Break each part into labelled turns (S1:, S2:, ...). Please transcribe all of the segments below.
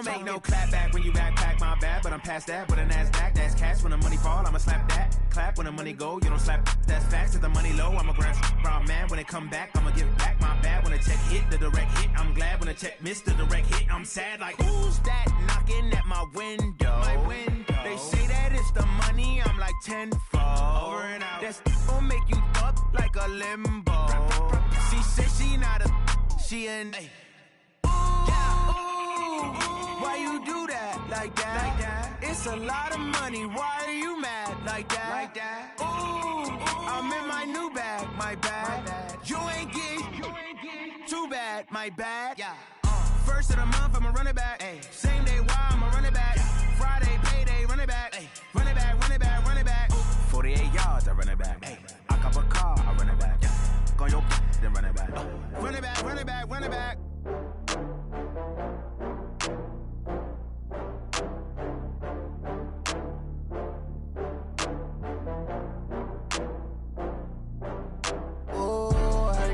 S1: don't make no clap back when you backpack, my bad. But I'm past that, but a NASDAQ, that's cash. When the money fall, I'ma slap that. Clap when the money go, you don't slap, that's facts. If the money low, I'ma grab brown man. When it come back, I'ma give back, my bad. When the check hit, the direct hit, I'm glad. When the check missed, the direct hit, I'm sad. Like, who's that knocking at my window? They say that it's the money, I'm like tenfold. Over and out. That's gon' make you up like a limbo. She said she not a, she an a. Why you do that like that? It's a lot of money. Why are you mad like that? Ooh, I'm in my new bag, my bad. You ain't get too bad, my bad. Yeah. First of the month, I'ma run it back. Ay. Same day, why I'ma run it back. Friday, payday, run it back. Ay. Run it back, run it back, run it back. 48 yards, I run it back. Ay. I cop a car, I run it back. Go on your then run it back. Run it back, run it back, run it back.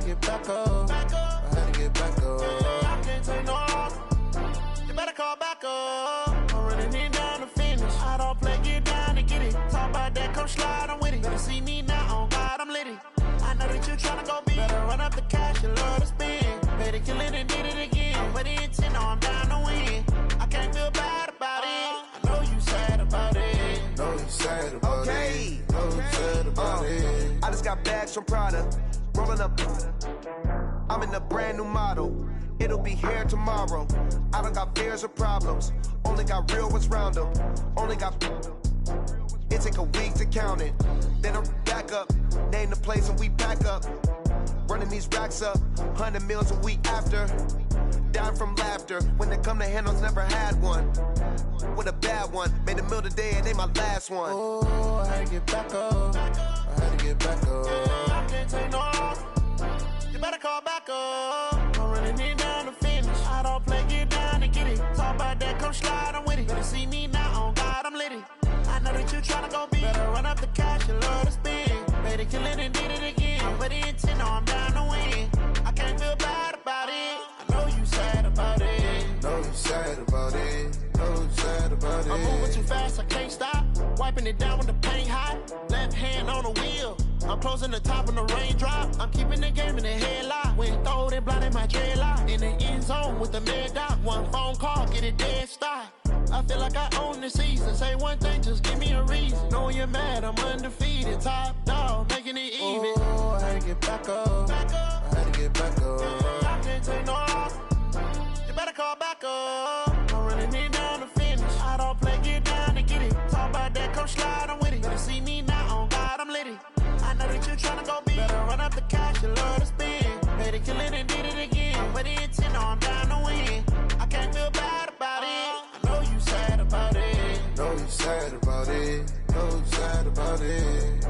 S2: Get back up. I had to get back up. I can't take no loss. You better call back up. I'm running it down to finish. I don't play, get down to get it. Talk about that, come slide, I'm with it. Better see me now, on God, I'm litty. I know that you tryna go big. Better run up the cash, you love to spend. Better kill it and did it again. I'm with the intent, no, I'm down to win. I can't feel bad about it. I know you sad about it.
S3: Know you sad about it. Know you sad about it. I just got bags from Prada. Rolling up, I'm in a brand new model. It'll be here tomorrow. I don't got fears or problems. Only got real ones round them. Only got. It take a week to count it. Then I'm back up. Name the place and we back up. Running these racks up. 100 meals a week after. Down from laughter. When they come to handles, never had one. With a bad one. Made a meal today and they my last one.
S2: Oh, I had to get back up. I had to get back up. I can't take no loss. You better call back up. I'm running it down to finish. I don't play, get down to get it. Talk about that, come slide, I'm with it. Better see me now, on God, I'm litty. I know that you tryna go big. Better run up the cash, you love to spend. Better kill it and did it again. I'm with the intent, no, I'm down to win. I can't feel bad about it. I know you sad about it.
S3: Know you sad about it. Know you sad about it.
S2: I'm moving too fast, I can't stop. Wiping it down with the paint hot. Left hand on the wheel. I'm closing the top on the raindrop. I'm keeping the game in the headlock. When throwed and blinded my dreadlock. In the end zone with the mad dot. One phone call, get it dead stop. I feel like I own the season. Say one thing, just give me a reason. Knowing you're mad, I'm undefeated. Top dog, making it even. Oh, I had to get back up. I had to get back up. I can't take no loss. You better call back up. I'm running it down to finish. I don't play, get down to get it. Talk about that, come slide, I'm with it. Better see me now, on God, I'm litty. I know that you tryna go big. Better run up the cash, you love to spend. Better kill it and did it again. I'm with the intent, no, I'm down to win. I can't feel bad about it. I know you sad about it.
S3: Know you sad about it. Know you sad about it.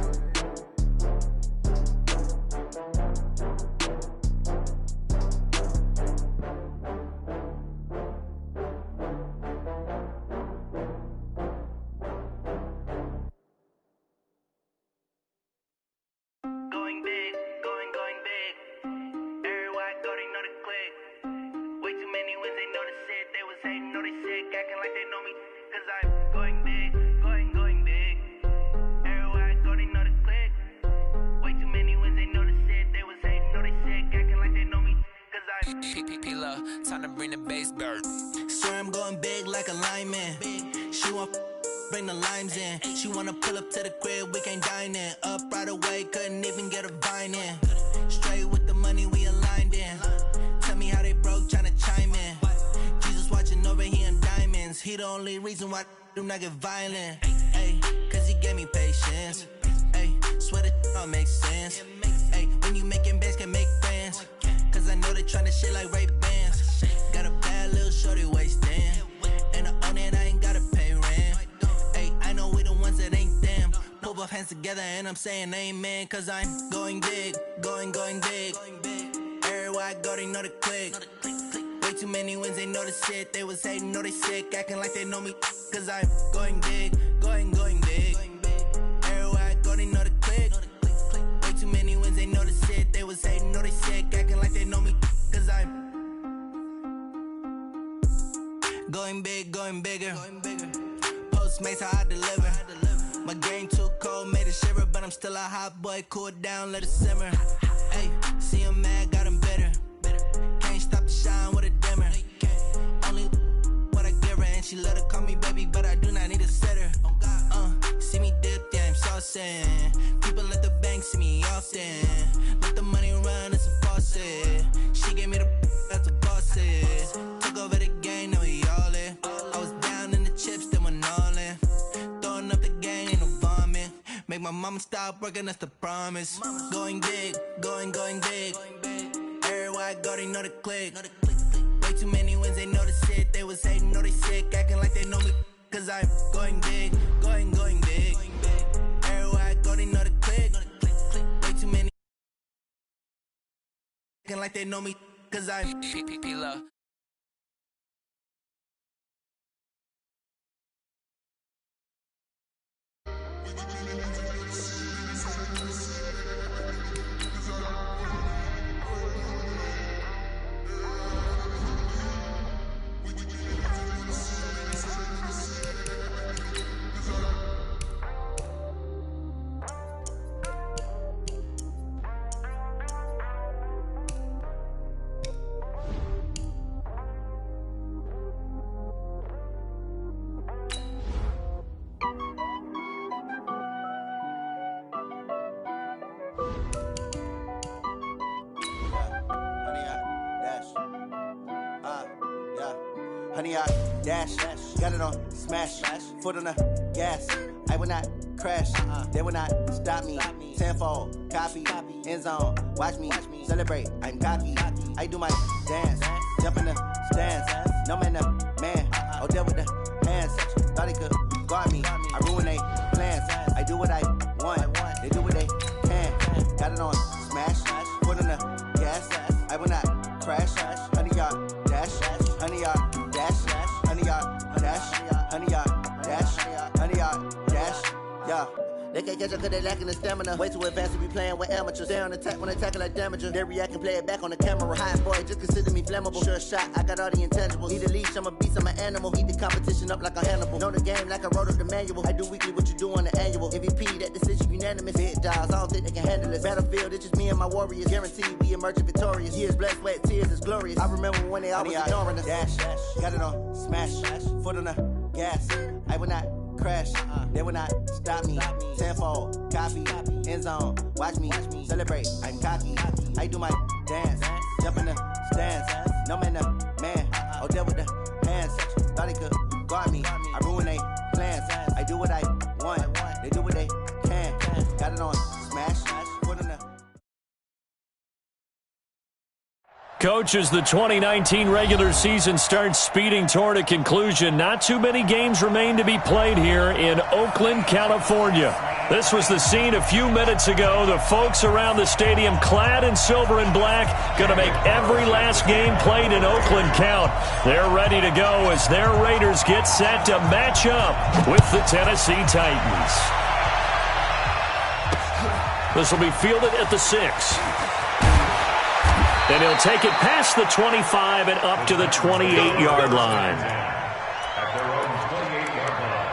S4: Time to bring the bass bird. Swear I'm going big like a lineman. She want bring the limes in. She wanna pull up to the crib, we can't dine in. Up right away, couldn't even get a vine in. Straight with the money we aligned in. Tell me how they broke, tryna chime in. Jesus watching over here in diamonds. He the only reason why I do not get violent. Ay, cause he gave me patience. Ay, swear that don't make sense. Ay, when you making bands can make friends. Cause I know they tryna shit like Ray-Bans. Got a bad little shorty wasting. And I own it, I ain't gotta pay rent. Ay, I know we the ones that ain't them. Pull both hands together and I'm saying amen. Cause I'm going big, going big. Everywhere I go, they know the click. Way too many wins, they know the shit. They was hating, know they sick, acting like they know me. Cause I'm going big, going big. Everywhere I go, they know the click. Way too many wins, they know the shit. They was hating, know they sick, acting like they know me. Cause I'm going big, going bigger. Postmates how I deliver. My game too cold, made it shiver, but I'm still a hot boy. Cool it down, let it simmer. Hey, see him mad, got him bitter. Can't stop the shine with a dimmer. Only what I give her, and she let her call me baby, but I do not need a sitter. See me dip, yeah, I'm saucing. People at the bank see me often. Let the money run, it's a faucet. She gave me the that's a bosses. Took over the game, now we all in. I was down in the chips, then went all in. Throwing up the gang, ain't no vomit. Make my mama stop working, that's the promise. Going big, going big. Everywhere I go, they know the click. Way too many wins, they know the shit. They was hating, know they sick, acting like they know me. Cause I'm going big, going big. Everywhere I go, they know the click. Way too many acting like they know me. Cause I'm P-P-P-Love.
S2: Honey, I dash, got it on smash, foot on the gas. I will not crash, they will not stop me. Tenfold, copy, end zone, watch me celebrate. I'm cocky, I do my dance, jump in the stands. No man, the man, oh, deal with the hands. Thought he could guard me, I ruin they plans. I do what I want, they do what they can. Got it on smash, foot on the gas. I will not crash, honey, y'all dash, honey, y'all. Honey, y'all dash, honey, y'all dash, honey, y'all dash, yeah. They can't catch up cause they lacking the stamina. Way too advanced to be playing with amateurs. Stay on attack when attacking like damager. They react and play it back on the camera. Hot boy, just consider me flammable. Sure shot, I got all the intangibles. Need a leash, I'm a beast, I'm an animal. Eat the competition up like a Hannibal. Know the game like I wrote up the manual. I do weekly what you do on the annual. MVP, that decision unanimous. Big dials, I don't think they can handle this. Battlefield, it's just me and my warriors. Guaranteed we emerging victorious. Years, blood, sweat, tears, it's glorious. I remember when they always ignoring us. Dash, got it on smash, foot on the gas. I will not crash, they will not stop me. Tenfold, copy, end zone, watch me celebrate. I'm cocky, I do my dance, jump in the stands. No man, the man, oh, deal with the hands. Thought he could guard me, I ruin they plans. I do what I want, they do what they can. Got it on smash, put in the.
S5: Coach, as the 2019 regular season starts speeding toward a conclusion, not too many games remain to be played here in Oakland, California. This was the scene a few minutes ago. The folks around the stadium clad in silver and black going to make every last game played in Oakland count. They're ready to go as their Raiders get set to match up with the Tennessee Titans. This will be fielded at the 6. And he'll take it past the 25 and up to the 28-yard line.
S6: At their own 28-yard line.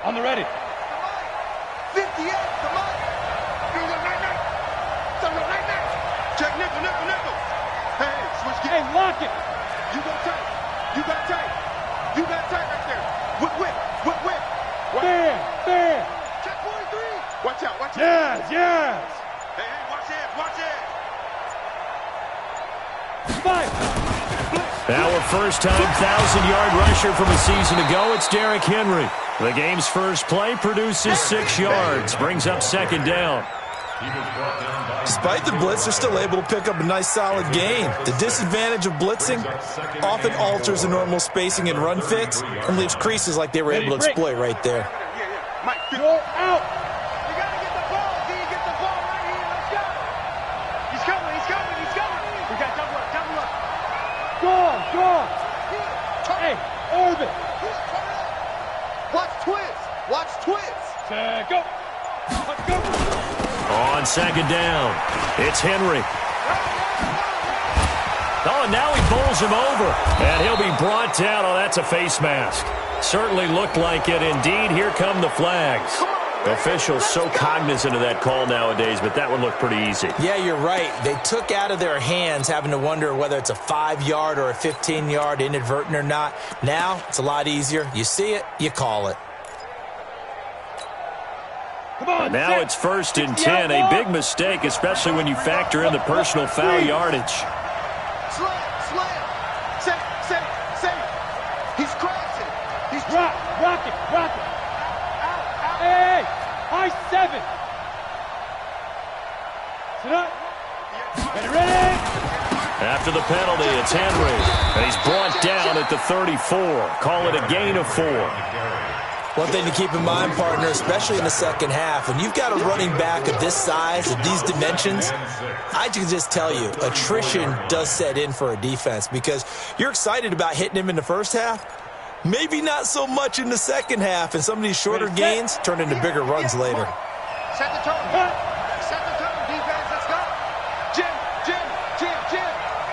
S7: On the ready.
S8: 58, come on. You look right now. So look right now. Check nickel. Hey, switch gears.
S7: Hey, lock it.
S8: You got tight. You got tight right there. Whip.
S7: Fair.
S8: Check 43. Watch out.
S7: Yes.
S8: Hey, watch it.
S7: Spike.
S5: Our first-time 1,000-yard rusher from a season ago, it's Derrick Henry. The game's first play produces 6 yards, brings up second down.
S9: Despite the blitz, they're still able to pick up a nice solid gain. The disadvantage of blitzing often alters the normal spacing and run fits and leaves creases like they were able to exploit right there.
S8: Yeah. Mike,
S7: You're out.
S8: You got to get the ball. D, get the ball right here. Let's go. He's coming. We got double up.
S7: Go on. Hey, orbit.
S8: He's trying.
S7: Go.
S5: On second down, it's Henry. Oh, and now he bowls him over, and he'll be brought down. Oh, that's a face mask. Certainly looked like it. Indeed, here come the flags. Officials so cognizant of that call nowadays, but that one looked pretty easy.
S9: Yeah, you're right. They took out of their hands having to wonder whether it's a 5-yard or a 15-yard inadvertent or not. Now, it's a lot easier. You see it, you call it.
S5: Now it's 1st and 10, a big mistake, especially when you factor in the personal foul yardage.
S2: Slam. Safe. He's crashing. He's
S7: rock it. Hey, high 7. Sit up. Ready.
S5: After the penalty, it's Henry. And he's brought down at the 34. Call it a gain of 4.
S9: One thing to keep in mind, partner, especially in the second half, when you've got a running back of this size, of these dimensions, I can just tell you, attrition does set in for a defense because you're excited about hitting him in the first half. Maybe not so much in the second half, and some of these shorter gains turn into bigger runs later.
S2: Set the tone. Defense, let's go. Jim.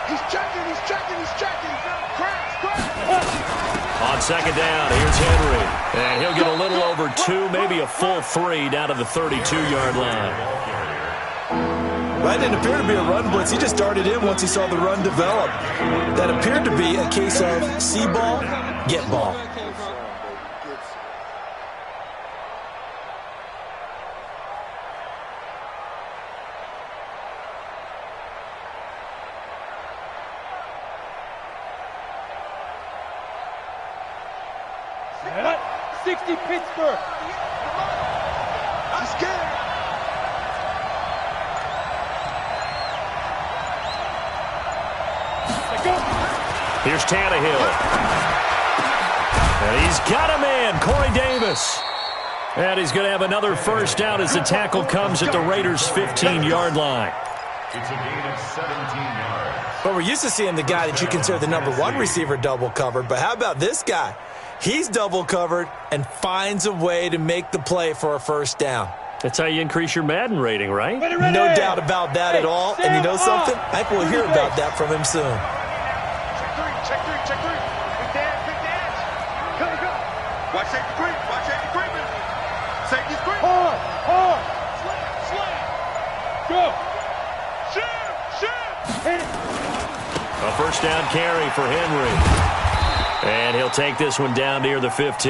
S2: He's checking. Crash.
S5: On second down, here's Henry. And he'll get a little over 2, maybe a full 3 down to the 32-yard line.
S9: That didn't appear to be a run blitz. He just darted in once he saw the run develop. That appeared to be a case of see ball, get ball.
S7: Set up. 60 Pittsburgh.
S2: I'm scared.
S5: Here's Tannehill. And he's got a man, Corey Davis. And he's going to have another first down as the tackle comes at the Raiders' 15-yard line.
S6: It's a gain of 17 yards.
S9: But we're used to seeing the guy that you consider the number 1 receiver double covered. But how about this guy? He's double covered and finds a way to make the play for a first down.
S5: That's how you increase your Madden rating, right?
S9: No doubt about that at all. And you know something? I think we'll hear about that from him soon.
S2: Check three. Big dance. Go. Watch safety creeping. Safety's creeping.
S7: Hard.
S2: Slam.
S7: Go.
S2: Shoot.
S5: A first down carry for Henry. And he'll take this one down near the 15.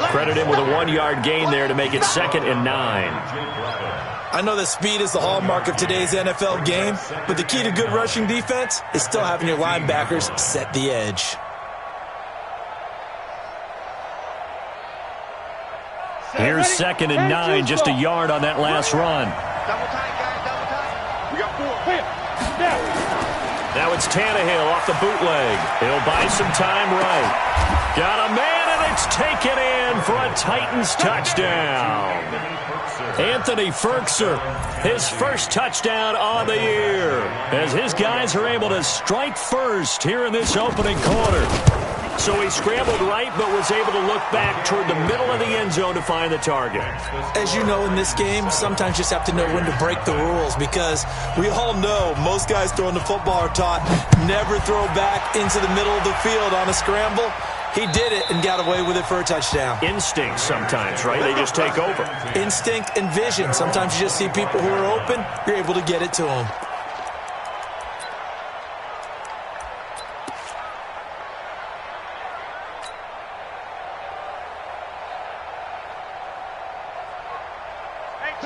S5: Credit him with a 1-yard gain there to make it 2nd and 9.
S9: I know that speed is the hallmark of today's NFL game, but the key to good rushing defense is still having your linebackers set the edge.
S5: Here's 2nd and 9, just a yard on that last run.
S2: Double time, guys, double time. We got 4.
S5: Now it's Tannehill off the bootleg. He'll buy some time right. Got a man, and it's taken in for a Titans touchdown. Anthony Ferkser, his first touchdown on the year, as his guys are able to strike first here in this opening quarter. So he scrambled right, but was able to look back toward the middle of the end zone to find the target.
S9: As you know, in this game, sometimes you just have to know when to break the rules, because we all know most guys throwing the football are taught never throw back into the middle of the field on a scramble. He did it and got away with it for a touchdown.
S5: Instinct sometimes, right? They just take over.
S9: Instinct and vision. Sometimes you just see people who are open, you're able to get it to them.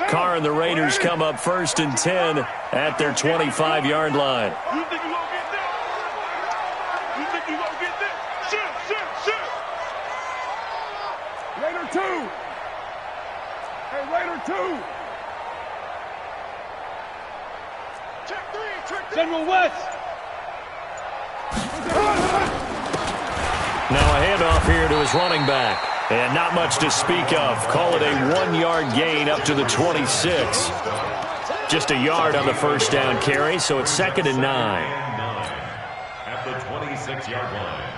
S5: Carr and the Raiders come up 1st and 10 at their 25-yard line.
S8: You think you gonna get this? You think you gonna get this? Shoot. Raider 2. Hey, Raider 2. Check 3.
S7: General West.
S5: Now a handoff here to his running back. And not much to speak of. Call it a 1-yard gain up to the 26. Just a yard on the first down carry, so it's 2nd and 9.
S6: At the 26-yard line.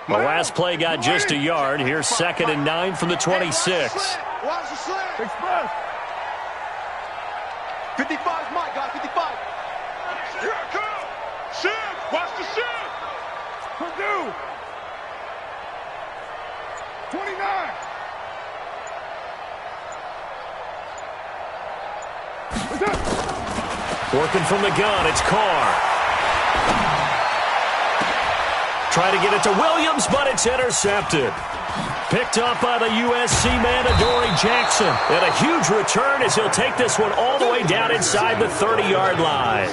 S5: The last play got just a yard. Here's 2nd and 9 from the 26.
S8: Watch the slant. Express. 55 is my guy. 55. Here I come. Shift. Watch the shift. Purdue. 29.
S5: Working from the gun, it's Carr. Try to get it to Williams, but it's intercepted. Picked up by the USC man, Adoree Jackson. And a huge return as he'll take this one all the way down inside the 30-yard line.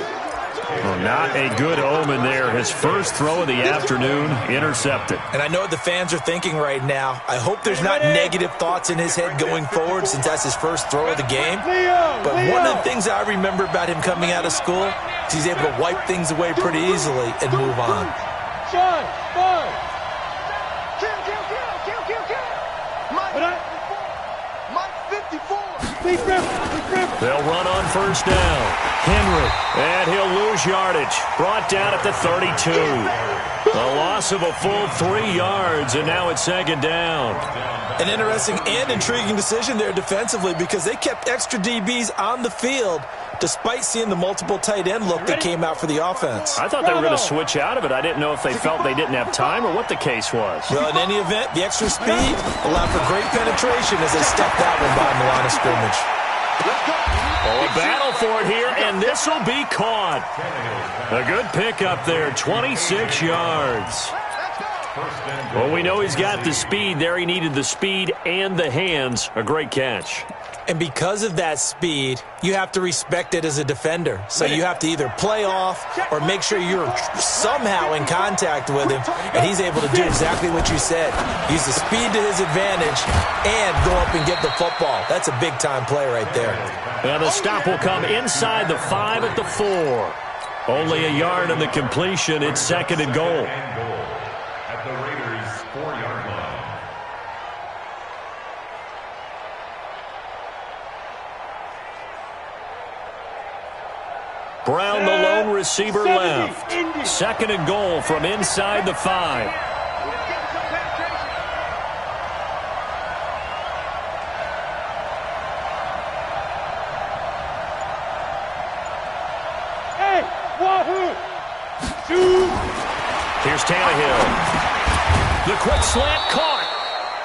S5: Well, not a good omen there. His first throw of the afternoon, intercepted.
S9: And I know what the fans are thinking right now. I hope there's not negative thoughts in his head going forward since that's his first throw of the game. But one of the things I remember about him coming out of school is he's able to wipe things away pretty easily and move on.
S7: Kill.
S8: Mike 54.
S5: They'll run on first down. Henry, and he'll lose yardage. Brought down at the 32. A loss of a full 3 yards, and now it's 2nd down.
S9: An interesting and intriguing decision there defensively because they kept extra DBs on the field despite seeing the multiple tight end look that came out for the offense.
S5: I thought they were going to switch out of it. I didn't know if they felt they didn't have time or what the case was.
S9: Well, in any event, the extra speed allowed for great penetration as they stepped that one behind the line of scrimmage.
S5: Oh, a battle for it here, and this will be caught. A good pickup there, 26 yards. Well, we know he's got the speed there. He needed the speed and the hands. A great catch.
S9: And because of that speed, you have to respect it as a defender. So you have to either play off or make sure you're somehow in contact with him, and he's able to do exactly what you said. Use the speed to his advantage and go up and get the football. That's a big-time play right there.
S5: And the stop will come inside the 5 at the 4. Only a yard on the completion. It's 2nd and goal.
S6: At the Raiders' 4-yard line.
S5: Brown, the lone receiver, left. 2nd and goal from inside the 5.
S7: Hey, Wahoo! Shoot!
S5: Here's Tannehill. The quick slant caught.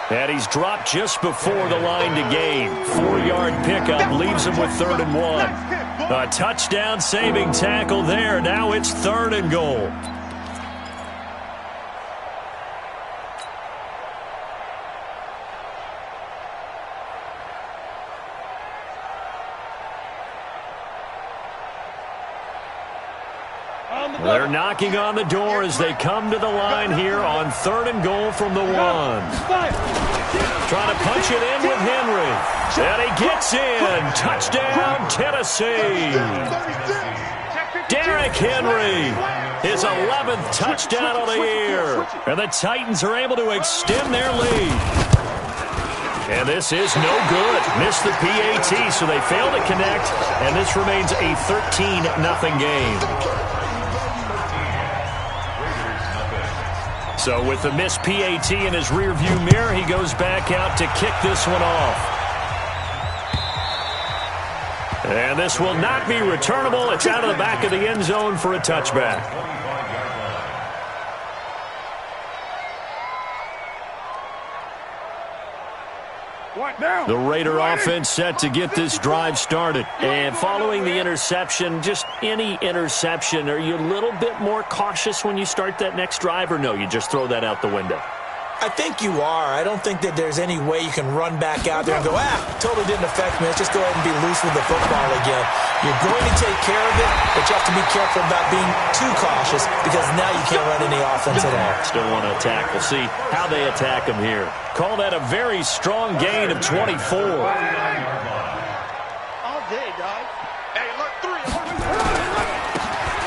S5: And he's dropped just before the line to gain. 4-yard pickup leaves him with 3rd and 1. A touchdown-saving tackle there. Now it's 3rd and goal. They're knocking on the door as they come to the line here on 3rd and goal from the 1. Trying to punch it in with Henry. And he gets in. Touchdown, Tennessee. Derrick Henry, his 11th touchdown of the year. And the Titans are able to extend their lead. And this is no good. Missed the PAT, so they fail to connect. And this remains a 13-0 game. So with the missed PAT in his rearview mirror, he goes back out to kick this one off. And this will not be returnable. It's out of the back of the end zone for a touchback. The Raider offense set to get this drive started. And following the interception, just any interception, are you a little bit more cautious when you start that next drive, or no, you just throw that out the window?
S9: I think you are. I don't think that there's any way you can run back out there and go, totally didn't affect me. Let's just go ahead and be loose with the football again. You're going to take care of it, but you have to be careful about being too cautious because now you can't run any offense at all.
S5: Still want to attack. We'll see how they attack him here. Call that a very strong gain of 24.
S8: All day, dog. Hey, look, 3.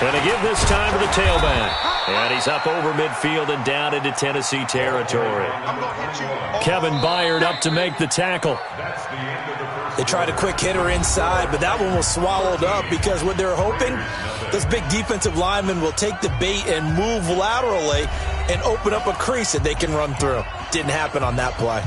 S5: And to give this time to the tailback. And he's up over midfield and down into Tennessee territory. Kevin Byard up to make the tackle.
S9: They tried a quick hitter inside, but that one was swallowed up because what they're hoping, this big defensive lineman will take the bait and move laterally and open up a crease that they can run through. Didn't happen on that play.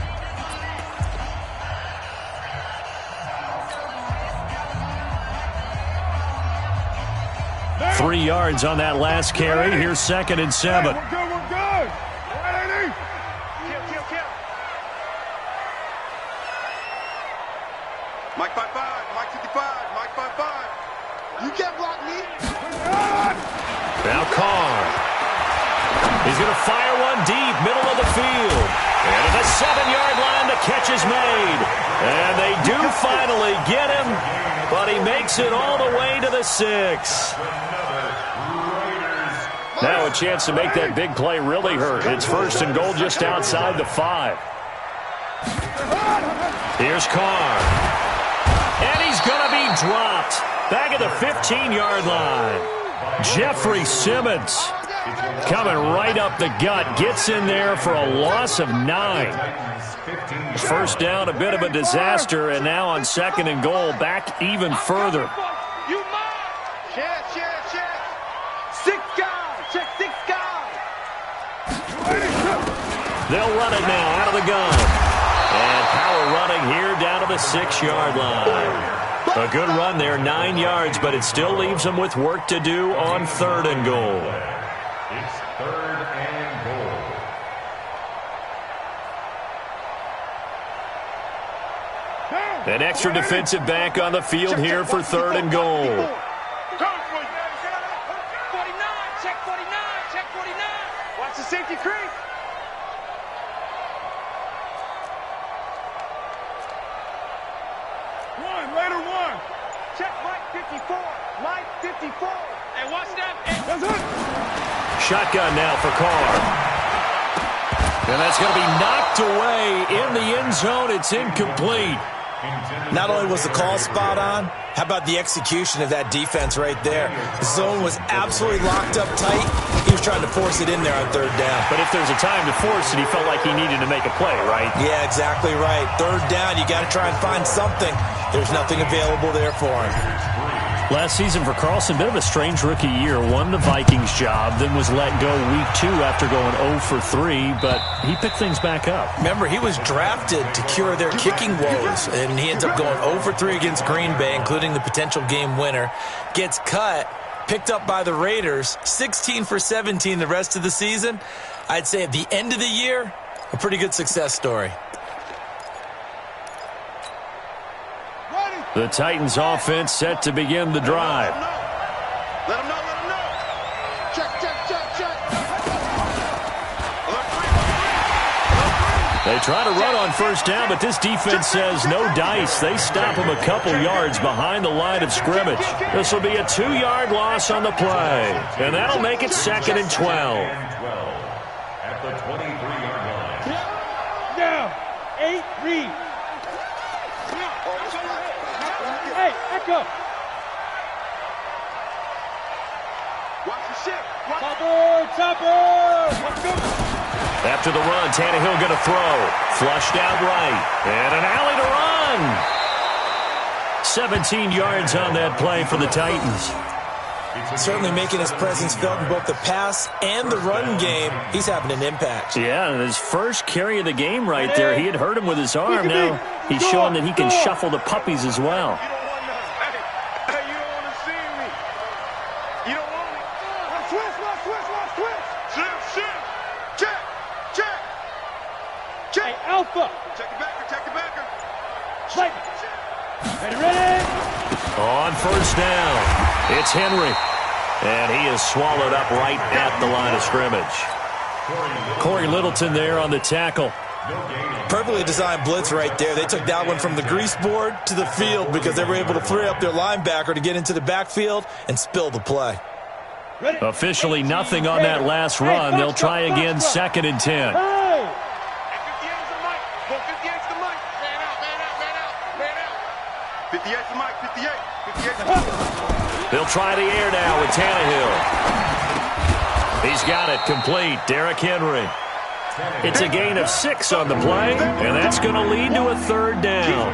S5: Three yards on that last carry. Here's 2nd and 7.
S7: We're good. Kill.
S8: Mike 5-5, Mike 55, Mike 5-5. You can't block me.
S5: Now Carr. He's going to fire one deep, middle of the field. And at the 7-yard line, the catch is made. And they do finally get him, but he makes it all the way to the 6. Now a chance to make that big play really hurt. It's 1st and goal just outside the 5. Here's Carr. And he's going to be dropped. Back at the 15-yard line. Jeffrey Simmons coming right up the gut. Gets in there for a loss of 9. First down, a bit of a disaster. And now on 2nd and goal, back even further. They'll run it now out of the gun. And power running here down to the 6-yard line. A good run there, 9 yards, but it still leaves them with work to do on 3rd and goal.
S6: It's 3rd and goal.
S5: An extra defensive back on the field here for 3rd and goal.
S7: 49, check 49. Watch the safety creep. One. Check Mike 54. Mike 54. Hey, watch that. That's it.
S5: Shotgun now for Carr. And that's going to be knocked away in the end zone. It's incomplete.
S9: Not only was the call spot on, how about the execution of that defense right there? The zone was absolutely locked up tight. He was trying to force it in there on 3rd down.
S5: But if there's a time to force it, he felt like he needed to make a play, right?
S9: Yeah, exactly right. 3rd down, you got to try and find something. There's nothing available there for him.
S5: Last season for Carlson, bit of a strange rookie year. Won the Vikings job, then was let go week 2 after going 0 for 3, but he picked things back up.
S9: Remember, he was drafted to cure their kicking woes, and he ends up going 0 for 3 against Green Bay, including the potential game winner. Gets cut, picked up by the Raiders, 16 for 17 the rest of the season. I'd say at the end of the year, a pretty good success story.
S5: The Titans offense set to begin the drive.
S8: Let him know. Check.
S5: They try to run on 1st down, but this defense says no dice. They stop him a couple yards behind the line of scrimmage. This will be a 2-yard loss on the play, and that'll make it 2nd and 12.
S6: At the 23-yard line.
S7: Now, 8 read. Hey, echo.
S8: Watch the ship.
S7: Chopper. Let's go.
S5: After the run, Tannehill going to throw. Flushed out right. And an alley to run. 17 yards on that play for the Titans.
S9: Certainly making his presence felt in both the pass and the run game. He's having an impact.
S5: Yeah, and his first carry of the game right there, he had hurt him with his arm. Now he's showing that he can shuffle the puppies as well.
S7: Alpha.
S8: Check the backer.
S7: Ready.
S5: On 1st down, it's Henry. And he is swallowed up right at the line of scrimmage. Corey Littleton there on the tackle.
S9: Perfectly designed blitz right there. They took that one from the grease board to the field because they were able to free up their linebacker to get into the backfield and spill the play.
S5: Officially nothing on that last run. They'll try again 2nd and 10.
S8: 58's the mic, 58.
S5: They'll try the air now with Tannehill. He's got it complete. Derrick Henry. It's a gain of 6 on the play, and that's going to lead to a 3rd down.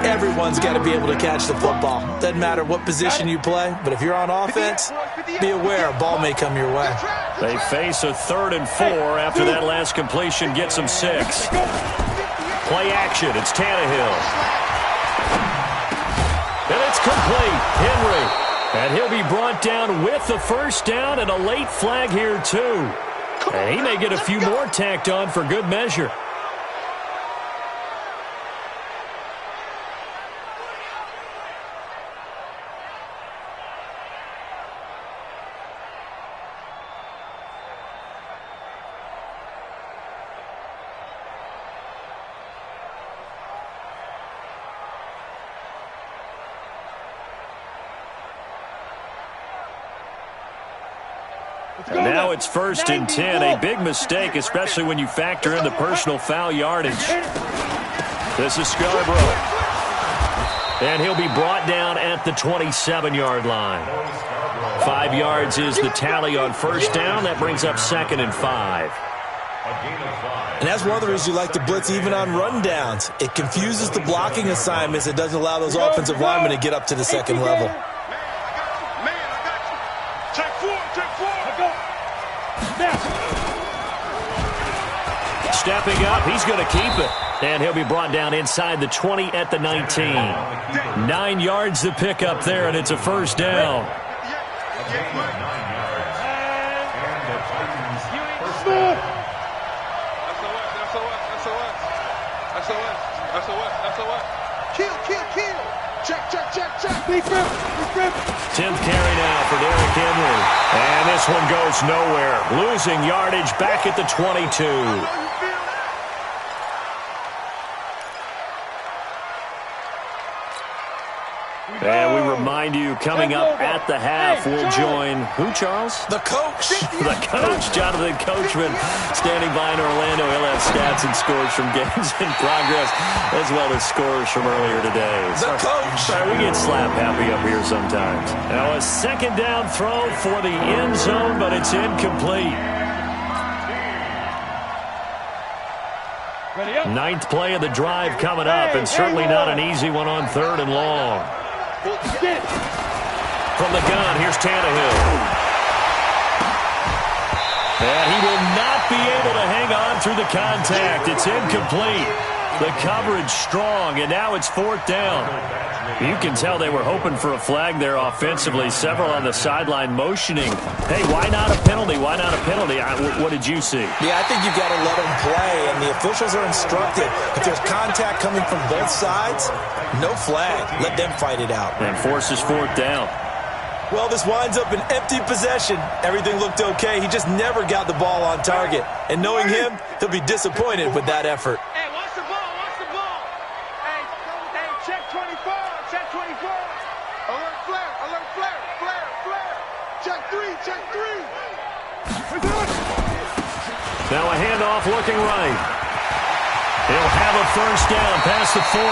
S9: Everyone's got to be able to catch the football. Doesn't matter what position you play, but if you're on offense, be aware a ball may come your way.
S5: They face a 3rd and 4 after that last completion gets them 6. Play action. It's Tannehill. And it's complete. Henry. And he'll be brought down with the 1st down and a late flag here, too. And he may get a few more tacked on for good measure. And now it's 1st and 10, a big mistake, especially when you factor in the personal foul yardage. This is Scarborough. And he'll be brought down at the 27-yard line. 5 yards is the tally on 1st down. That brings up 2nd and 5.
S9: And that's one of the reasons you like to blitz even on rundowns. It confuses the blocking assignments. It doesn't allow those offensive linemen to get up to the 2nd level.
S5: Stepping up, he's going to keep it. And he'll be brought down inside the 20 at the 19. 9 yards to pick up there, and it's a 1st down.
S8: Kill. Check. Big rip.
S5: 10th carry now for Derrick Henry. And this one goes nowhere. Losing yardage back at the 22. And we remind you, coming up at the half, we'll join who, Charles?
S9: The coach.
S5: The coach, Jonathan Coachman, standing by in Orlando. He'll have stats and scores from games in progress, as well as scores from earlier today.
S9: The coach.
S5: Sorry, we get slap happy up here sometimes. Now a 2nd down throw for the end zone, but it's incomplete. 9th play of the drive coming up, and certainly not an easy one on 3rd and long. From the gun, here's Tannehill. And he will not be able to hang on through the contact. It's incomplete. The coverage strong, and now it's 4th down. You can tell they were hoping for a flag there offensively. Several on the sideline motioning. Hey, why not a penalty? Why not a penalty? What did you see?
S9: Yeah, I think you've got to let them play, and the officials are instructed. If there's contact coming from both sides, no flag. Let them fight it out.
S5: And forces 4th down.
S9: Well, this winds up an empty possession. Everything looked okay. He just never got the ball on target. And knowing him, he'll be disappointed with that effort.
S7: Hey, watch the ball. Hey, check 24.
S8: Alert flare. Check three.
S5: Now a handoff looking right. He'll have a 1st down past the 40.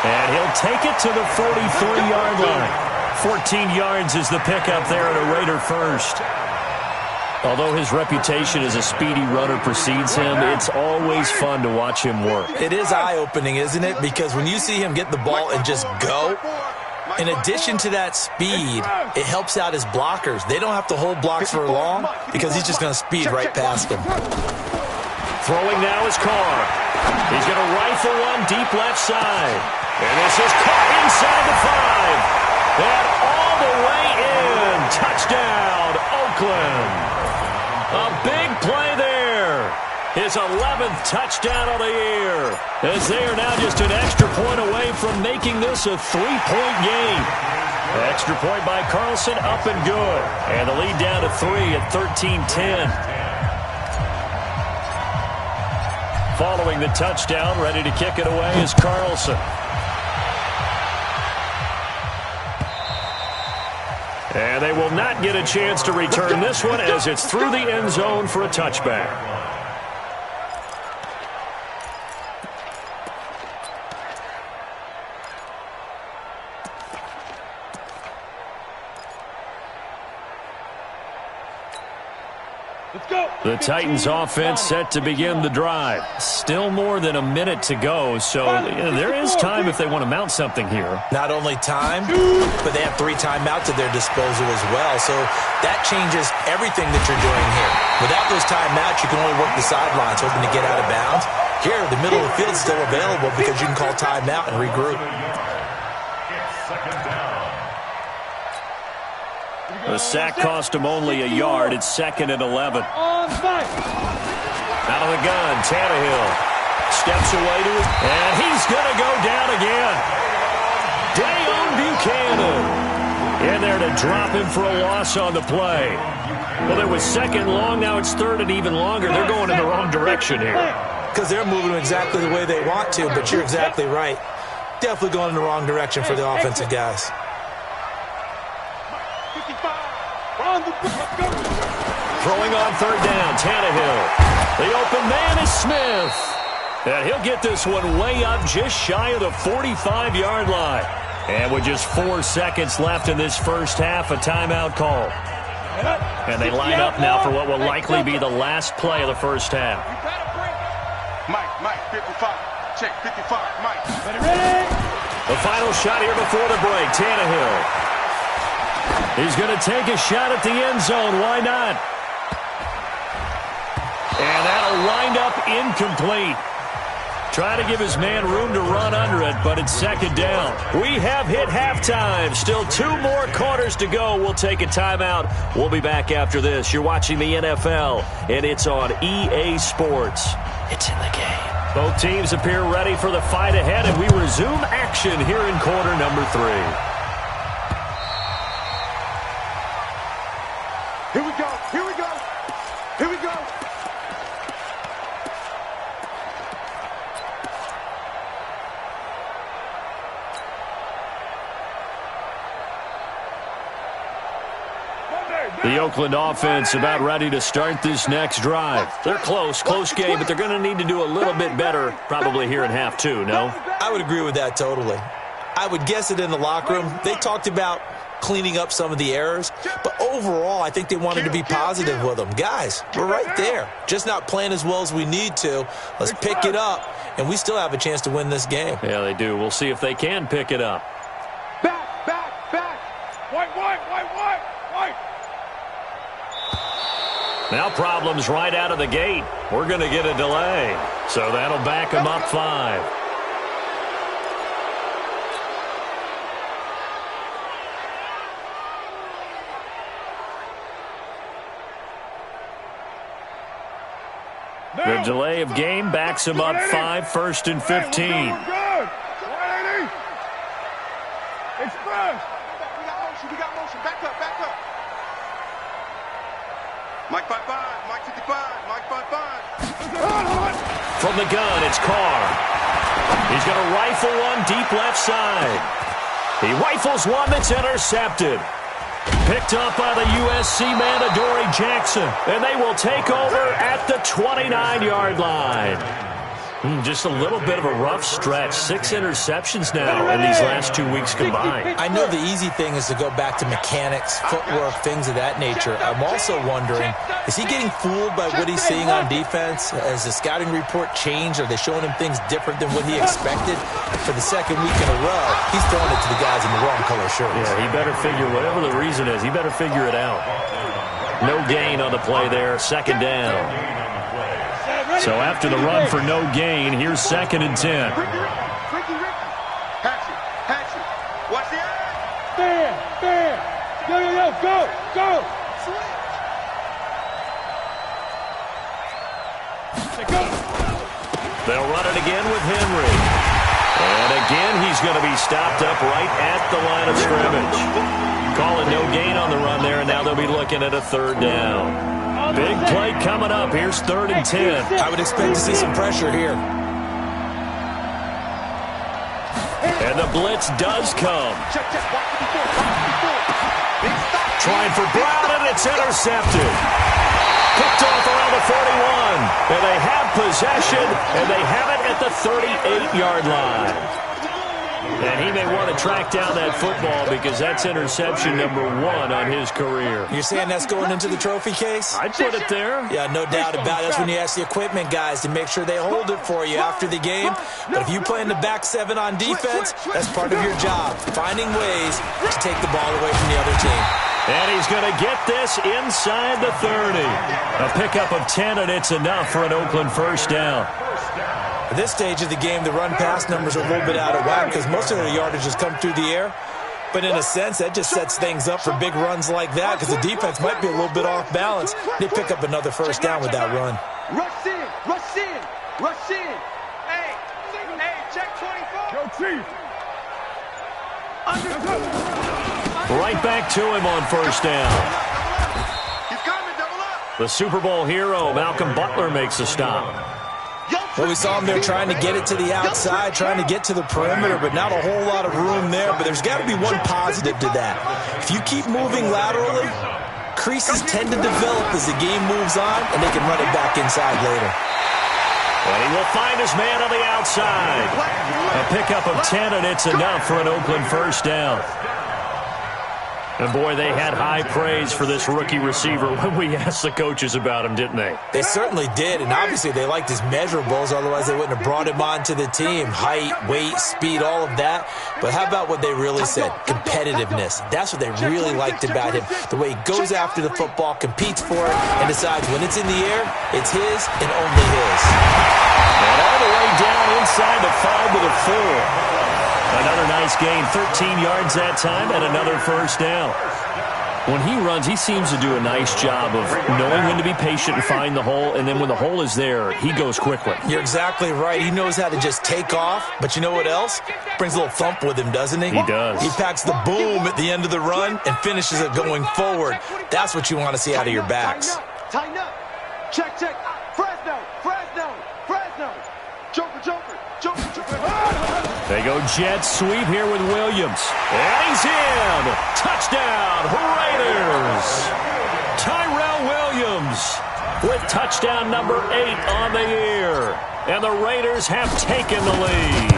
S5: And he'll take it to the 43-yard line. 14 yards is the pickup there at a Raider 1st. Although his reputation as a speedy runner precedes him, it's always fun to watch him work.
S9: It is eye-opening, isn't it? Because when you see him get the ball and just go, in addition to that speed, it helps out his blockers. They don't have to hold blocks for long because he's just going to speed right past them.
S5: Throwing now is Carr. He's going to rifle one deep left side. And this is caught inside the 5. And all the way in. Touchdown, Oakland. A big play there. His 11th touchdown of the year. As they are now just an extra point away from making this a 3-point game. Extra point by Carlson, up and good. And the lead down to 3 at 13-10. Following the touchdown, ready to kick it away is Carlson. And they will not get a chance to return this one as it's through the end zone for a touchback. The Titans offense set to begin the drive. Still more than a minute to go, so there is time if they want to mount something here.
S9: Not only time, but they have 3 timeouts at their disposal as well, so that changes everything that you're doing here. Without those timeouts, you can only work the sidelines, hoping to get out of bounds. Here, the middle of the field is still available because you can call timeout and regroup.
S5: The sack cost him only a yard. It's 2nd and 11. Out of the gun, Tannehill steps away to it, and he's going to go down again. Deion Buchanan in there to drop him for a loss on the play. Well, it was 2nd long. Now it's 3rd and even longer. They're going in the wrong direction here.
S9: Because they're moving exactly the way they want to, but you're exactly right. Definitely going in the wrong direction for the offensive guys.
S5: Throwing on 3rd down, Tannehill. The open man is Smith. And he'll get this one way up just shy of the 45-yard line. And with just 4 seconds left in this first half, a timeout call. And they line up now for what will likely be the last play of the first half.
S8: Mike, 55. Check, 55, Mike.
S5: Ready? The final shot here before the break, Tannehill. He's going to take a shot at the end zone. Why not? And that'll wind up incomplete. Try to give his man room to run under it, but it's 2nd down. We have hit halftime. Still 2 more quarters to go. We'll take a timeout. We'll be back after this. You're watching the NFL, and it's on EA Sports. It's in the game. Both teams appear ready for the fight ahead, and we resume action here in quarter number 3.
S8: Here we go.
S5: The Oakland offense about ready to start this next drive. They're close game, but they're going to need to do a little bit better probably here in half 2, no?
S9: I would agree with that totally. I would guess it in the locker room. They talked about cleaning up some of the errors, but overall, I think they wanted to be positive with them. Guys, we're right there. Just not playing as well as we need to. Let's pick it up, and we still have a chance to win this game.
S5: Yeah, they do. We'll see if they can pick it up.
S8: Back. White.
S5: Now problems right out of the gate. We're going to get a delay, so that'll back them up 5. The delay of game backs him up 5, 1st and 15.
S8: Good. 180. Express. We got motion. Back up. Mike 55. Mike 55. Mike 55.
S5: From the gun, it's Carr. He's going to rifle one deep left side. He rifles one that's intercepted. Picked up by the USC man, Adoree Jackson. And they will take over at the 29-yard line. Just a little bit of a rough stretch. 6 interceptions now in these last 2 weeks combined.
S9: I know the easy thing is to go back to mechanics, footwork, things of that nature. I'm also wondering, is he getting fooled by what he's seeing on defense? Has the scouting report changed? Are they showing him things different than what he expected? For the 2nd week in a row, he's throwing it to the guys in the wrong color shirts.
S5: Yeah, he better figure, whatever the reason is, he better figure it out. No gain on the play there, 2nd down. So after the run for no gain, here's 2nd and 10.
S8: Ricky. Hatch it. Watch the eye. Bam. Go.
S5: They'll run it again with Henry. And again, he's going to be stopped up right at the line of scrimmage. Calling no gain on the run there, and now they'll be looking at a 3rd down. Big play coming up. Here's 3rd and 10.
S9: I would expect to see some pressure here.
S5: And the blitz does come. Trying for Brown, and it's intercepted. Picked off around the 41. And they have possession, and they have it at the 38-yard line. And he may want to track down that football because that's interception number 1 on his career.
S9: You're saying that's going into the trophy case?
S5: I'd put it there.
S9: Yeah, no doubt about it. That's when you ask the equipment guys to make sure they hold it for you after the game. But if you play in the back 7 on defense, that's part of your job, finding ways to take the ball away from the other team.
S5: And he's going to get this inside the 30. A pickup of 10, and it's enough for an Oakland first down.
S9: At this stage of the game, the run-pass numbers are a little bit out of whack because most of their yardage has come through the air. But in a sense, that just sets things up for big runs like that because the defense might be a little bit off balance. They pick up another first down with that run.
S7: Rush in, rush in, rush in. Hey, check 24. Go Chief.
S5: Right back to him on first down.
S8: He's coming, double up.
S5: The Super Bowl hero, Malcolm Butler, makes a stop.
S9: Well, we saw him there trying to get it to the outside, trying to get to the perimeter, but not a whole lot of room there. But there's got to be one positive to that. If you keep moving laterally, creases tend to develop as the game moves on, and they can run it back inside later.
S5: And he will find his man on the outside. A pickup of 10, and it's enough for an Oakland first down. And, boy, they had high praise for this rookie receiver when we asked the coaches about him, didn't they?
S9: They certainly did, and obviously they liked his measurables, otherwise they wouldn't have brought him onto the team. Height, weight, speed, all of that. But how about what they really said? Competitiveness. That's what they really liked about him. The way he goes after the football, competes for it, and decides when it's in the air, it's his and only his.
S5: And all the way down inside the 5 with a 4. Another nice gain, 13 yards that time, and another first down. When he runs, he seems to do a nice job of knowing when to be patient and find the hole, and then when the hole is there, he goes quickly.
S9: You're exactly right. He knows how to just take off, but you know what else? Brings a little thump with him, doesn't he?
S5: He does.
S9: He packs the boom at the end of the run and finishes it going forward. That's what you want to see out of your backs.
S7: Tighten up. Check. Fresno. Joker.
S5: They go jet sweep here with Williams. And he's in. Touchdown, Raiders. Tyrell Williams with touchdown number 8 on the year. And the Raiders have taken the lead.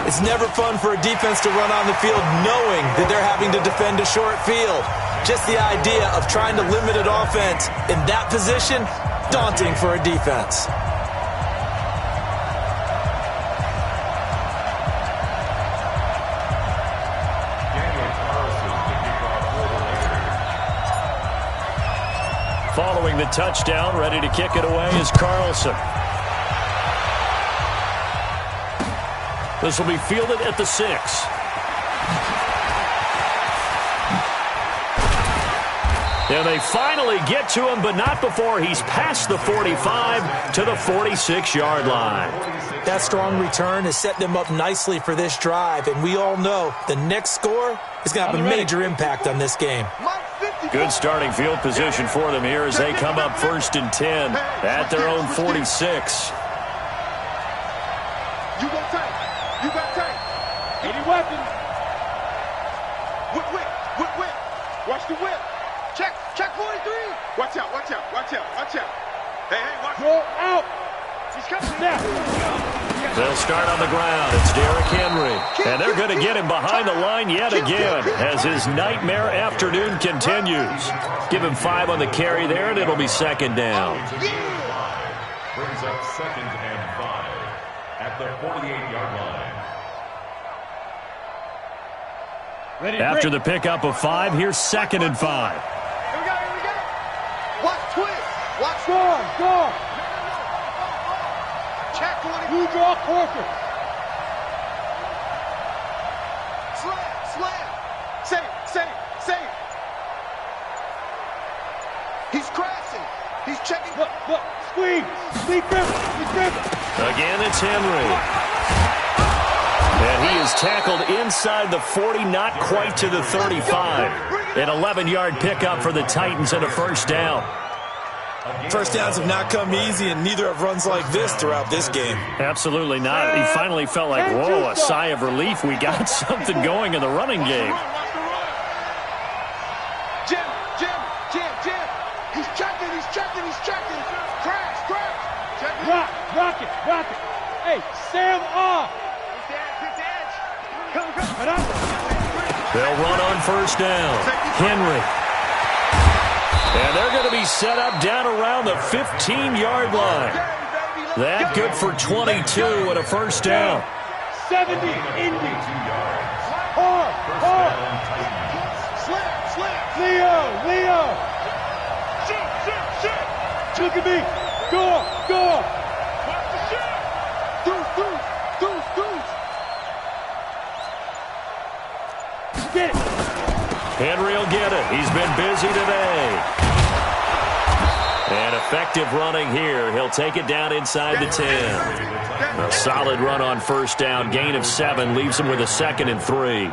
S9: It's never fun for a defense to run on the field knowing that they're having to defend a short field. Just the idea of trying to limit an offense in that position, daunting for a defense.
S5: Following the touchdown, ready to kick it away is Carlson. This will be fielded at the 6. And they finally get to him, but not before he's past the 45 to the 46-yard line.
S9: That strong return has set them up nicely for this drive, and we all know the next score is going to have a major impact on this game.
S5: Good starting field position for them here as they come up 1st and 10 at their own 46.
S7: You got tight. Any weapons? Whip. Watch the whip. Check 43. Watch out. Hey, watch out. He's coming down.
S5: They'll start on the ground. It's Derrick Henry. And they're going to get him behind the line yet again as his nightmare afternoon continues. Give him 5 on the carry there, and it'll be 2nd down.
S6: Brings up 2nd and 5 at the 48-yard line.
S5: After the pickup of 5, here's 2nd and 5.
S7: Here we go. Watch twist. Watch score. Check 20. You draw quarter. Slam. Save. He's crashing. He's checking. Look. Squeeze. He's gripping.
S5: Again, it's Henry. And he is tackled inside the 40, not quite to the 35. An 11-yard pickup for the Titans and a first down.
S9: First downs have not come easy, and neither have runs like this throughout this game.
S5: Absolutely not. He finally felt like, whoa, a sigh of relief. We got something going in the running game.
S7: Jim. He's checking. Crash. Rock it. Hey, Sam off. Hit the edge.
S5: They'll run on first down. Henry. And they're going to be set up down around the 15-yard line. That good for 22 and a first down.
S7: 70, Indy. Hard. Slip. Leo. Shoot. Look at me. Go. Watch the shot. Deuce. Get it.
S5: Henry will get it. He's been busy today. And effective running here. He'll take it down inside the 10. A solid run on first down. Gain of 7 leaves him with a 2nd and 3.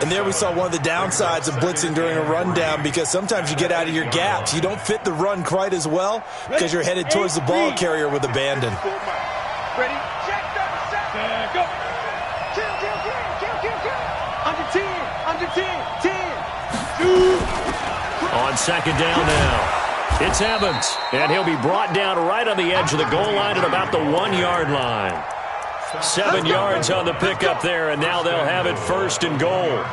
S9: And there we saw one of the downsides of blitzing during a rundown, because sometimes you get out of your gaps. You don't fit the run quite as well because you're headed towards the ball carrier with abandon.
S7: Ready? Check that. Go. Kill. Under 10. 10.
S5: On second down now. It's Evans, and he'll be brought down right on the edge of the goal line at about the 1-yard line. 7 yards on the pickup there, and now they'll have it 1st and goal.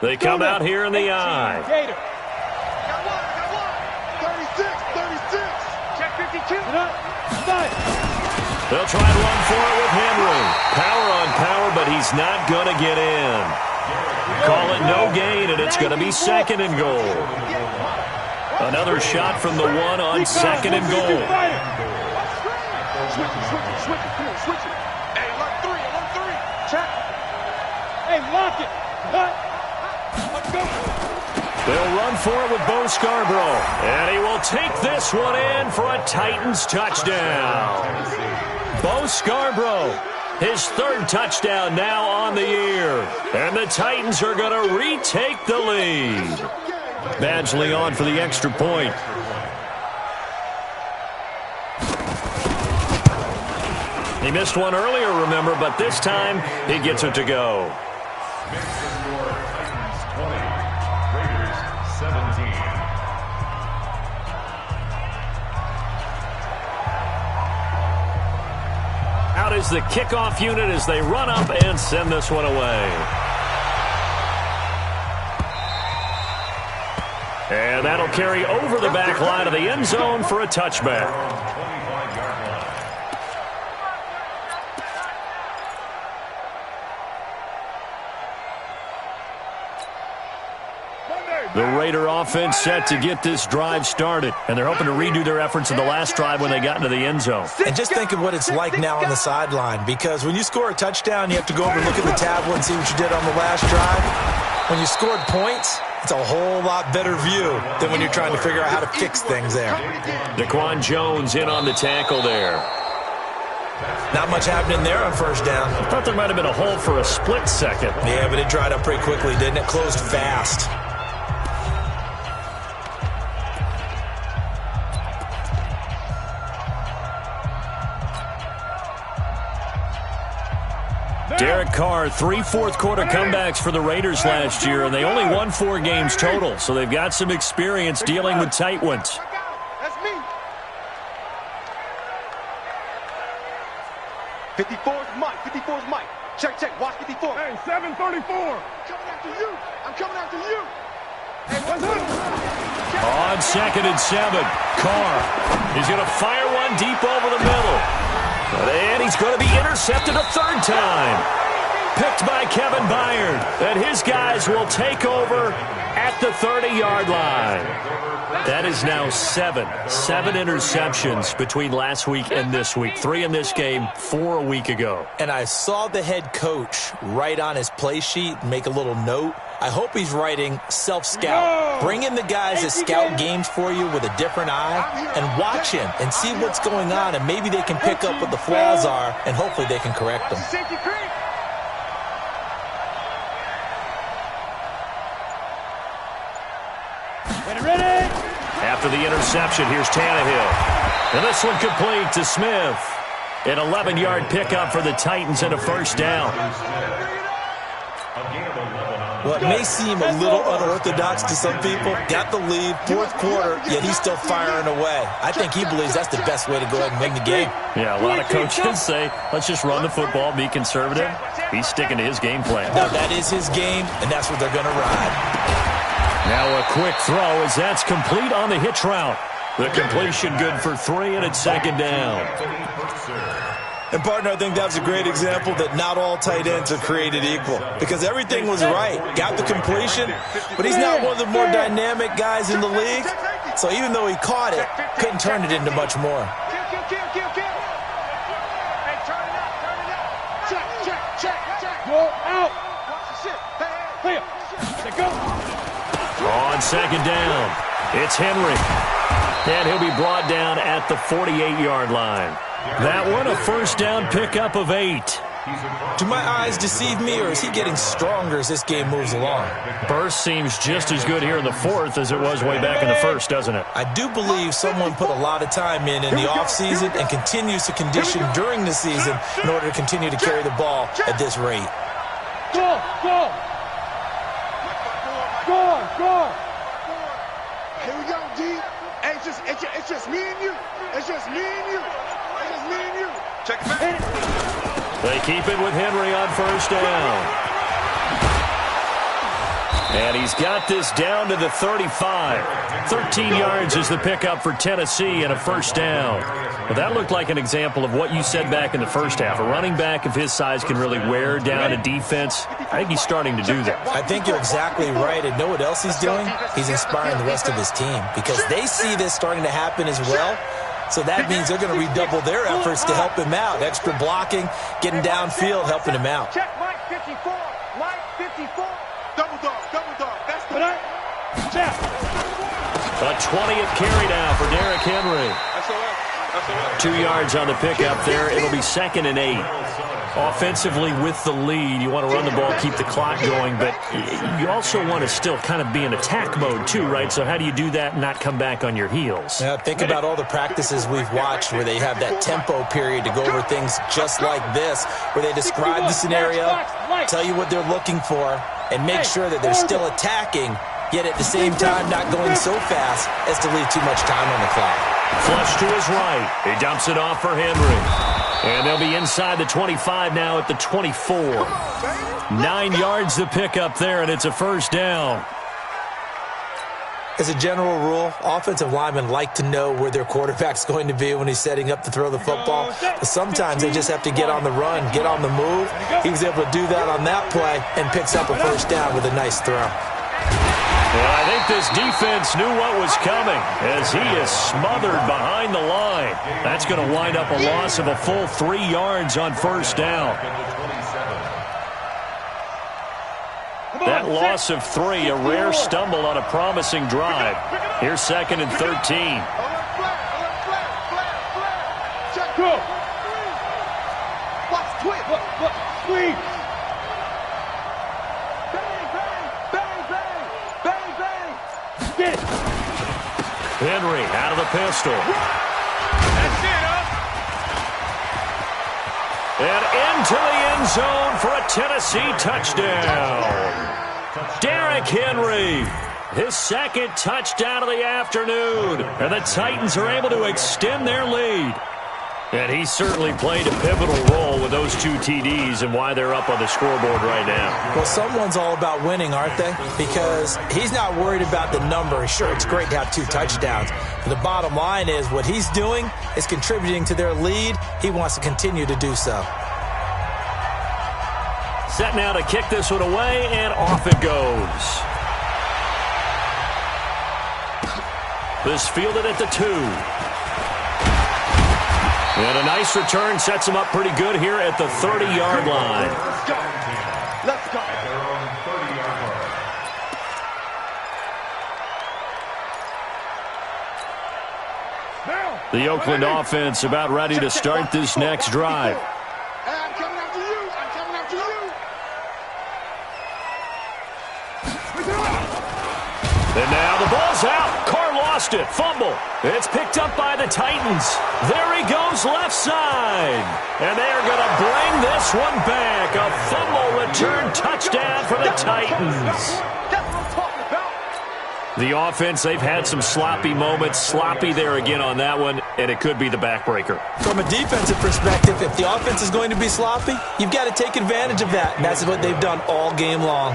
S5: They come out here in the I.
S7: Got one. 36. Check 52.
S5: They'll try and run for it with Henry. Power on power, but he's not going to get in. Call it no gain, and it's going to be 2nd and goal. Another shot from the 1 on 2nd and goal.
S7: Switch it. Hey, lock 3. Check. Hey, lock it. Let's go.
S5: They'll run for it with Bo Scarborough. And he will take this one in for a Titans touchdown. Bo Scarborough, his 3rd touchdown now on the year. And the Titans are going to retake the lead. Badgley on for the extra point. He missed one earlier, remember, but this time he gets it to go. Out is the kickoff unit as they run up and send this one away. And that'll carry over the back line of the end zone for a touchback. The Raider offense set to get this drive started, and they're hoping to redo their efforts in the last drive when they got into the end zone.
S9: And just think of what it's like now on the sideline, because when you score a touchdown, you have to go over and look at the tablet and see what you did on the last drive. When you scored points, it's a whole lot better view than when you're trying to figure out how to fix things there.
S5: Daquan Jones in on the tackle there.
S9: Not much happening there on first down.
S5: I thought there might have been a hole for a split second.
S9: Yeah, but it dried up pretty quickly, didn't it? Closed fast.
S5: Derek Carr, 3 fourth-quarter comebacks for the Raiders last year, and they only won 4 games total, so they've got some experience dealing with tight ones.
S7: That's me. 54's Mike. Check. Watch 54. Hey, 734. I'm coming after you. Hey, what's up?
S5: On 2nd and 7, Carr. He's going to fire one deep over the middle. And he's going to be intercepted a 3rd time. Picked by Kevin Byard. And his guys will take over at the 30-yard line. That is now 7 interceptions between last week and this week. 3 in this game, 4 a week ago.
S9: And I saw the head coach write on his play sheet, make a little note. I hope he's writing self-scout. Bring in the guys that scout games for you with a different eye and watch him and see what's going on, and maybe they can pick up what the flaws are, and hopefully they can correct them.
S7: Ready?
S5: After the interception, here's Tannehill. And this one complete to Smith. An 11-yard pickup for the Titans and a first down.
S9: Well, it may seem a little unorthodox to some people. Got the lead, fourth quarter, yet he's still firing away. I think he believes that's the best way to go ahead and win the game.
S5: Yeah, a lot of coaches say, let's just run the football, be conservative. He's sticking to his game plan.
S9: No, that is his game, and that's what they're going to ride.
S5: Now a quick throw as that's complete on the hitch route. The completion good for 3, and it's second down.
S9: And, partner, I think that's a great example that not all tight ends are created equal because everything was right. Got the completion, but he's not one of the more dynamic guys in the league. So even though he caught it, couldn't turn it into much more.
S5: On second down, it's Henry. And he'll be brought down at the 48-yard line. That one, a first down pickup of 8.
S9: Do my eyes deceive me, or is he getting stronger as this game moves along?
S5: Burst seems just as good here in the fourth as it was way back in the first, doesn't it?
S9: I do believe someone put a lot of time in the offseason and continues to condition during the season in order to continue to carry the ball at this rate.
S7: Go! Here we go, D. Hey, it's just me and you. It's just me and you. It's just me and you. Check it back.
S5: They keep it with Henry on first down. And he's got this down to the 35. 13 yards is the pickup for Tennessee and a first down. Well, that looked like an example of what you said back in the first half. A running back of his size can really wear down a defense. I think he's starting to do that.
S9: I think you're exactly right. And know what else he's doing? He's inspiring the rest of his team because they see this starting to happen as well. So that means they're going to redouble their efforts to help him out. Extra blocking, getting downfield, helping him out.
S7: Check Mike 54. Mike 54. Double dog. That's the night. Check.
S5: A 20th carry now for Derrick Henry. 2 yards on the pickup there. It'll be second and 8. Offensively with the lead, you want to run the ball, keep the clock going, but you also want to still kind of be in attack mode too, right? So how do you do that and not come back on your heels?
S9: Yeah, think about all the practices we've watched where they have that tempo period to go over things just like this, where they describe the scenario, tell you what they're looking for, and make sure that they're still attacking, yet at the same time not going so fast as to leave too much time on the clock.
S5: Flush to his right. He dumps it off for Henry. And they'll be inside the 25 now at the 24. 9 yards to pick up there, and it's a first down.
S9: As a general rule, offensive linemen like to know where their quarterback's going to be when he's setting up to throw the football. But sometimes they just have to get on the run, get on the move. He was able to do that on that play and picks up a first down with a nice throw.
S5: Well, I think this defense knew what was coming as he is smothered behind the line. That's going to wind up a loss of a full 3 yards on first down. That loss of 3, a rare stumble on a promising drive. Here's second and 13.
S7: Go. Watch twist. Squeeze.
S5: Henry out of the pistol.
S7: That's it,
S5: And into the end zone for a Tennessee touchdown. Derrick Henry, his second touchdown of the afternoon. And the Titans are able to extend their lead. And he certainly played a pivotal role with those 2 TDs and why they're up on the scoreboard right now.
S9: Well, someone's all about winning, aren't they? Because he's not worried about the number. Sure, it's great to have 2 touchdowns. But the bottom line is what he's doing is contributing to their lead. He wants to continue to do so.
S5: Set now to kick this one away, and off it goes. This fielded at the 2. And a nice return sets him up pretty good here at the 30-yard line.
S7: Let's go.
S5: The Oakland offense about ready to start this next drive.
S7: I'm coming after you.
S5: And now the ball's out. Carr lost it. Fumble. It's picked up by the Titans. There he goes left side. And they are going to bring this one back. A fumble return touchdown for Titans. The offense, they've had some sloppy moments. Sloppy there again on that one, and it could be the backbreaker.
S9: From a defensive perspective, if the offense is going to be sloppy, you've got to take advantage of that, and that's what they've done all game long.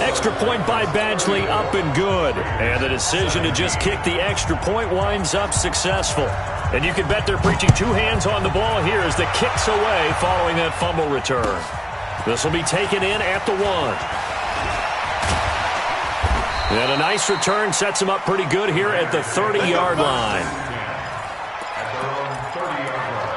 S5: Extra point by Badgley, up and good. And the decision to just kick the extra point winds up successful. And you can bet they're preaching two hands on the ball here as the kick's away following that fumble return. This will be taken in at the 1. And a nice return sets him up pretty good here at the 30-yard line.
S6: At their own 30-yard line.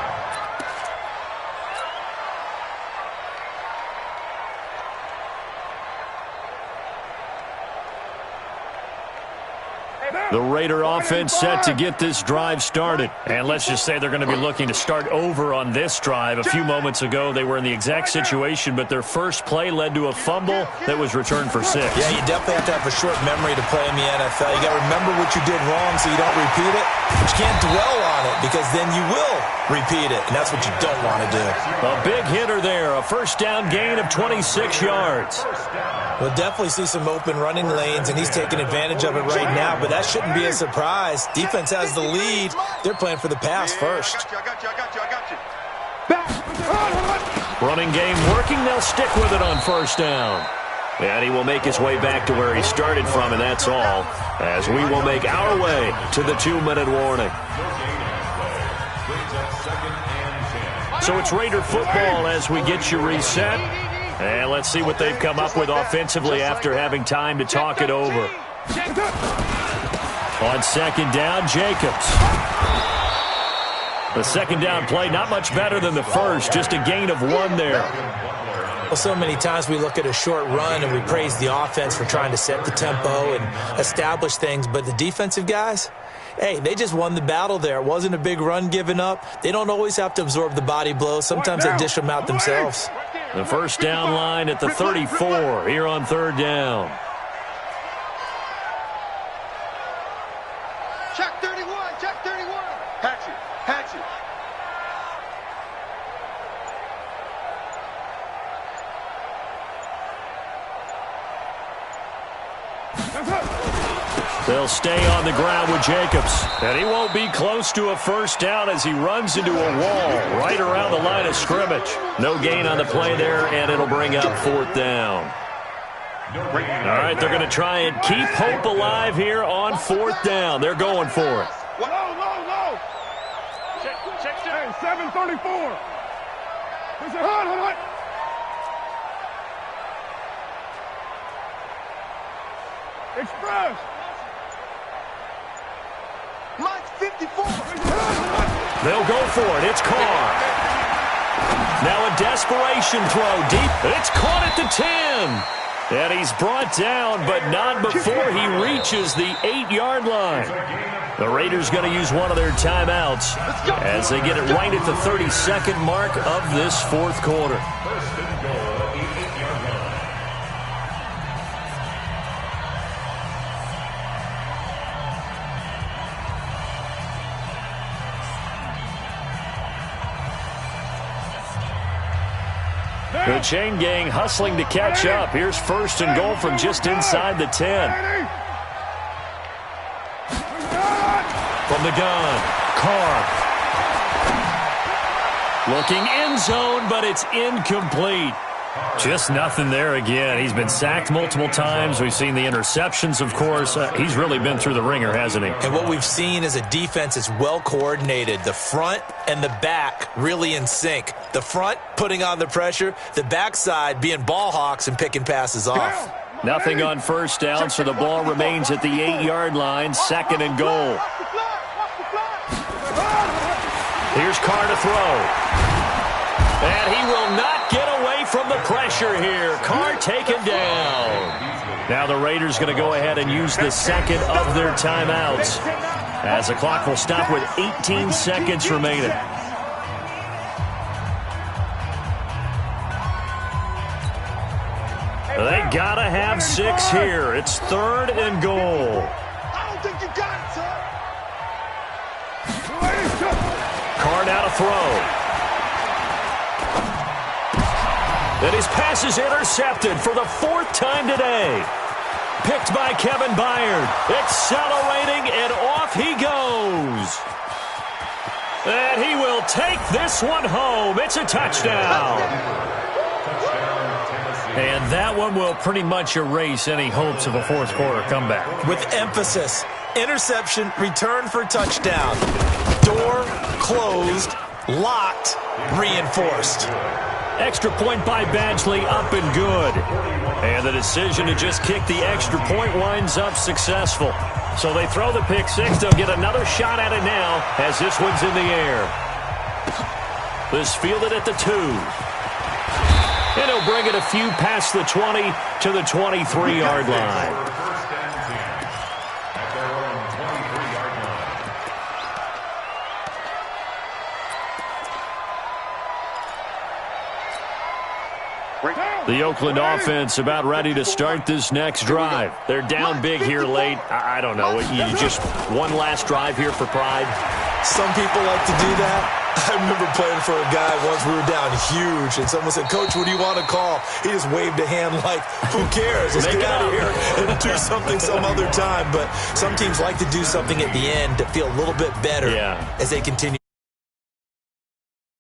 S5: The Raider offense set to get this drive started. And let's just say they're going to be looking to start over on this drive. A few moments ago, they were in the exact situation, but their first play led to a fumble that was returned for 6.
S9: Yeah, you definitely have to have a short memory to play in the NFL. You got to remember what you did wrong so you don't repeat it. But you can't dwell on it because then you will repeat it, and that's what you don't want to do.
S5: A big hitter there, a first down gain of 26 yards.
S9: We'll definitely see some open running lanes, and he's taking advantage of it right now, but that shouldn't be a surprise. Defense has the lead. They're playing for the pass first.
S8: I got you.
S5: Running game working. They'll stick with it on first down. And he will make his way back to where he started from, and that's all, as we will make our way to the 2-minute warning. So it's Raider football as we get you reset. And let's see what they've come up with offensively after having time to talk it over. On second down, Jacobs. The second down play, not much better than the first, just a gain of 1 there.
S9: Well, so many times we look at a short run and we praise the offense for trying to set the tempo and establish things, but the defensive guys, hey, they just won the battle there. It wasn't a big run given up. They don't always have to absorb the body blows. Sometimes they dish them out themselves.
S5: The first down line at the 34 here on third down.
S8: Check 31, check 31. Hatchet.
S5: They'll stay on the ground with Jacobs. And he won't be close to a first down as he runs into a wall right around the line of scrimmage. No gain on the play there, and it'll bring up fourth down. All right, they're going to try and keep hope alive here on fourth down. They're going for it.
S7: Low. Check. Hey, 734. Hold on. Express.
S8: Mike 54.
S5: They'll go for it. It's Carr. Now a desperation throw deep. It's caught at the 10. And he's brought down, but not before he reaches the 8-yard line. The Raiders going to use one of their timeouts as they get it right at the 32nd mark of this fourth quarter.
S6: First and goal at the 8-yard line.
S5: The chain gang hustling to catch up. Here's first and goal from just inside the 10. From the gun, Carr. Looking end zone, but it's incomplete. Just nothing there again. He's been sacked multiple times. We've seen the interceptions, of course. He's really been through the ringer, hasn't he?
S9: And what we've seen is a defense that's well coordinated. The front and the back really in sync. The front putting on the pressure, the backside being ball hawks and picking passes off.
S5: Nothing on first down, so the ball remains at the 8-yard line, second and goal. Here's Carr to throw. And he will not get away from the pressure here. Carr taken down. Now the Raiders going to go ahead and use the second of their timeouts, as the clock will stop with 18 seconds remaining. They got to have 6 here. It's third and goal.
S8: I don't think you got it, son.
S5: Carr now to throw. And his pass is intercepted for the 4th time today. Picked by Kevin Byard. Accelerating, and off he goes. And he will take this one home. It's a touchdown. And that one will pretty much erase any hopes of a fourth-quarter comeback.
S9: With emphasis, interception, return for touchdown. Door closed, locked, reinforced.
S5: Extra point by Badgley, up and good. And the decision to just kick the extra point winds up successful. So they throw the pick six. They'll get another shot at it now as this one's in the air. This fielded at the 2. And he'll bring it a few past the 20 to the 23-yard line. The Oakland offense about ready to start this next drive. They're down big here late. I don't know. You just one last drive here for pride?
S9: Some people like to do that. I remember playing for a guy once. We were down huge, and someone said, "Coach, what do you want to call?" He just waved a hand like, who cares? Let's get out of here and do something some other time. But some teams like to do something at the end to feel a little bit better as they continue.